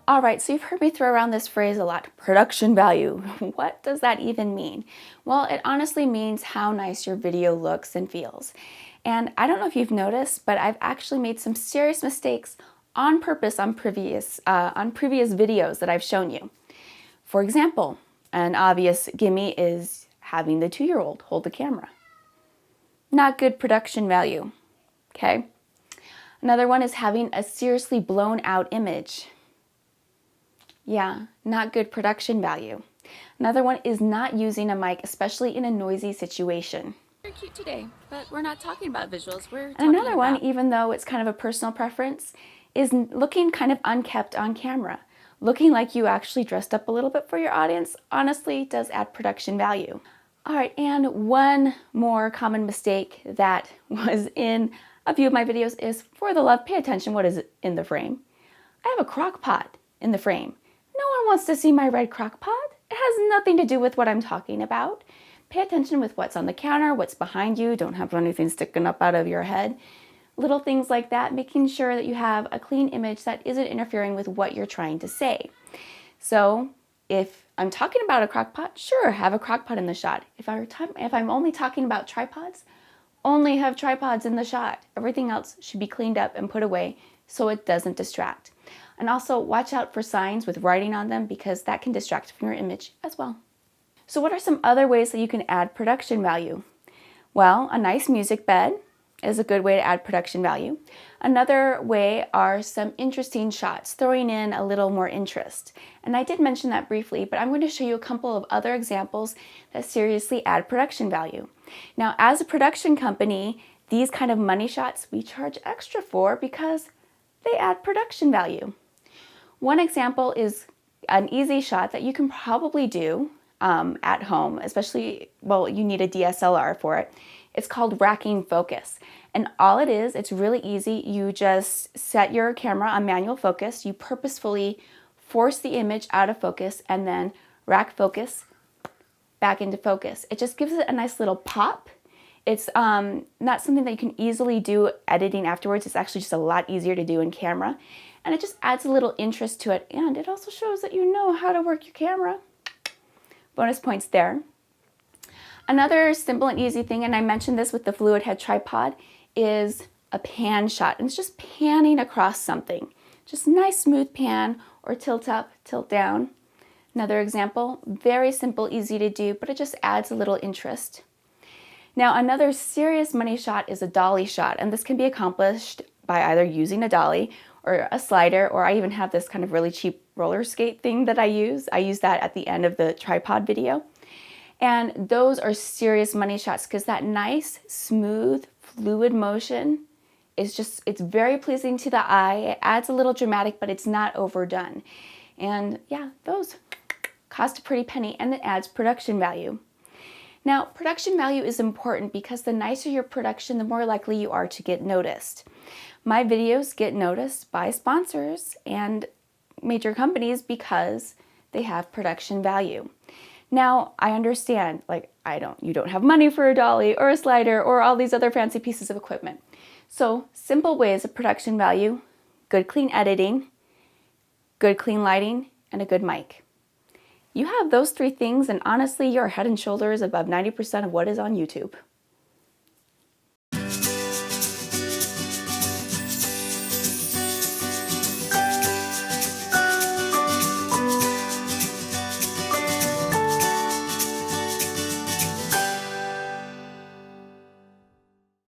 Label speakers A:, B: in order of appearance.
A: All right, so you've heard me throw around this phrase a lot, production value. What does that even mean? Well, it honestly means how nice your video looks and feels. And I don't know if you've noticed, but I've actually made some serious mistakes on purpose on previous videos that I've shown you. For example, an obvious gimme is having the 2-year-old hold the camera. Not good production value, okay? Another one is having a seriously blown out image. Yeah, not good production value. Another one is not using a mic, especially in a noisy situation.
B: You're cute today, but we're not talking about visuals. We're
A: And another one, even though it's kind of a personal preference, is looking kind of unkept on camera. Looking like you actually dressed up a little bit for your audience, honestly, does add production value. All right, and one more common mistake that was in a few of my videos is, for the love, pay attention what is in the frame. I have a crock pot in the frame. No one wants to see my red crock pot. It has nothing to do with what I'm talking about. Pay attention with what's on the counter, what's behind you. Don't have anything sticking up out of your head. Little things like that, making sure that you have a clean image that isn't interfering with what you're trying to say. So if I'm talking about a crock pot, sure, have a crock pot in the shot. If I'm only talking about tripods, only have tripods in the shot. Everything else should be cleaned up and put away so it doesn't distract. And also watch out for signs with writing on them, because that can distract from your image as well. So what are some other ways that you can add production value? Well, a nice music bed is a good way to add production value. Another way are some interesting shots, throwing in a little more interest. And I did mention that briefly, but I'm going to show you a couple of other examples that seriously add production value. Now, as a production company, these kind of money shots we charge extra for because they add production value. One example is an easy shot that you can probably do at home, especially, well, you need a DSLR for it. It's called racking focus. And all it is, it's really easy. You just set your camera on manual focus. You purposefully force the image out of focus and then rack focus back into focus. It just gives it a nice little pop. It's not something that you can easily do editing afterwards. It's actually just a lot easier to do in camera. And it just adds a little interest to it. And it also shows that you know how to work your camera. Bonus points there. Another simple and easy thing, and I mentioned this with the fluid head tripod, is a pan shot. And it's just panning across something. Just nice smooth pan, or tilt up, tilt down. Another example, very simple, easy to do, but it just adds a little interest. Now, another serious money shot is a dolly shot, and this can be accomplished by either using a dolly or a slider, or I even have this kind of really cheap roller skate thing that I use. I use that at the end of the tripod video. And those are serious money shots because that nice, smooth, fluid motion is just, it's very pleasing to the eye. It adds a little dramatic, but it's not overdone. And yeah, those cost a pretty penny, and it adds production value. Now, production value is important because the nicer your production, the more likely you are to get noticed. My videos get noticed by sponsors and major companies because they have production value. Now, I understand, like, you don't have money for a dolly or a slider or all these other fancy pieces of equipment. So, simple ways of production value: good clean editing, good clean lighting, and a good mic. You have those 3 things, and honestly, you're head and shoulders above 90% of what is on YouTube.